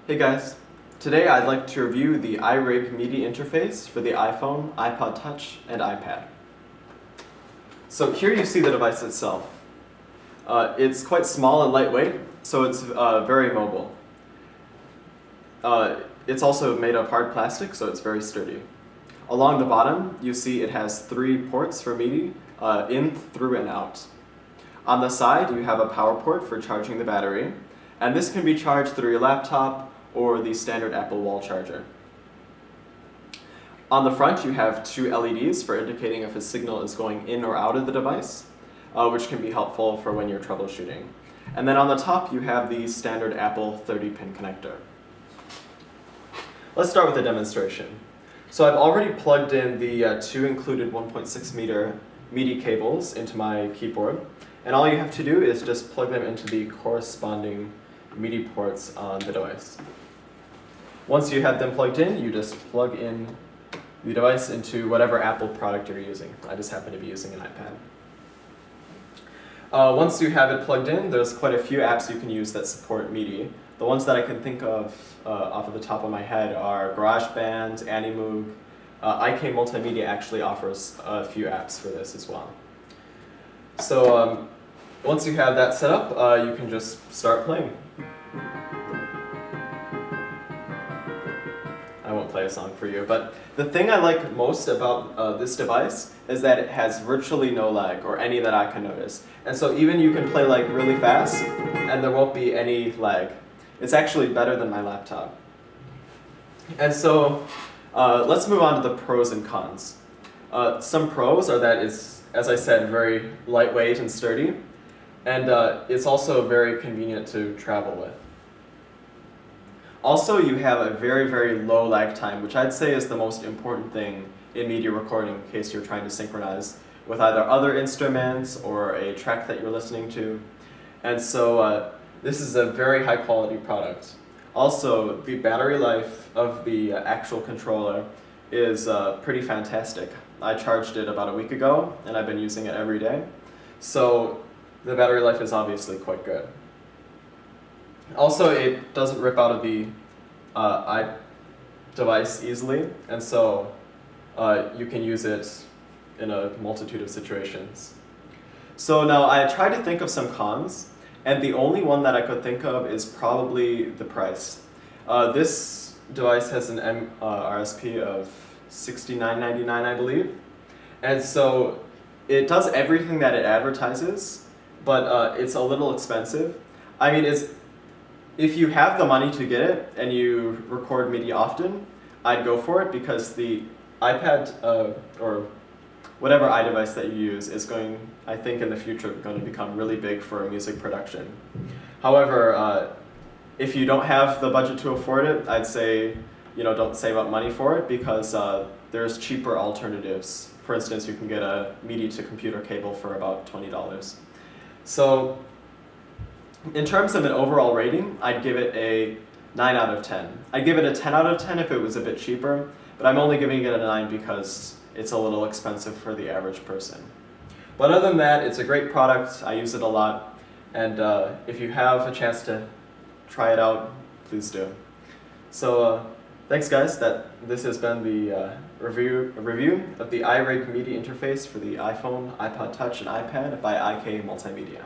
Hey guys, today I'd like to review the iRig MIDI interface for the iPhone, iPod Touch, and iPad. So here you see the device itself. It's quite small and lightweight, so it's very mobile. It's also made of hard plastic, so it's very sturdy. Along the bottom, you see it has 3 ports for MIDI, in, through, and out. On the side, you have a power port for charging the battery, and this can be charged through your laptop or the standard Apple wall charger. On the front, you have 2 LEDs for indicating if a signal is going in or out of the device, which can be helpful for when you're troubleshooting. And then on the top, you have the standard Apple 30-pin connector. Let's start with a demonstration. So I've already plugged in the 2 included 1.6 meter MIDI cables into my keyboard, and all you have to do is just plug them into the corresponding MIDI ports on the device. Once you have them plugged in, you just plug in the device into whatever Apple product you're using. I just happen to be using an iPad. Once you have it plugged in, there's quite a few apps you can use that support MIDI. The ones that I can think of off of the top of my head are GarageBand, Animoog. iK Multimedia actually offers a few apps for this as well. So once you have that set up, you can just start playing. I won't play a song for you, but the thing I like most about this device is that it has virtually no lag, or any that I can notice. And so even you can play like really fast, and there won't be any lag. It's actually better than my laptop. And so let's move on to the pros and cons. Some pros are that it's, as I said, very lightweight and sturdy, and it's also very convenient to travel with. Also, you have a very, very low lag time, which I'd say is the most important thing in media recording in case you're trying to synchronize with either other instruments or a track that you're listening to. And so this is a very high quality product. Also, the battery life of the actual controller is pretty fantastic. I charged it about a week ago, and I've been using it every day. So the battery life is obviously quite good. Also, it doesn't rip out of the device easily, and so you can use it in a multitude of situations. So now I tried to think of some cons, and the only one that I could think of is probably the price. This device has an RSP of $69.99, I believe, and so it does everything that it advertises, but it's a little expensive. I mean, if you have the money to get it and you record MIDI often, I'd go for it because the iPad or whatever iDevice that you use is going, I think in the future, going to become really big for music production. However, if you don't have the budget to afford it, I'd say don't save up money for it because there's cheaper alternatives. For instance, you can get a MIDI to computer cable for about $20. So in terms of an overall rating, I'd give it a 9 out of 10. I'd give it a 10 out of 10 if it was a bit cheaper, but I'm only giving it a 9 because it's a little expensive for the average person. But other than that, it's a great product. I use it a lot, and if you have a chance to try it out, please do. So thanks guys, this has been the review of the iRig MIDI interface for the iPhone, iPod Touch, and iPad by iK Multimedia.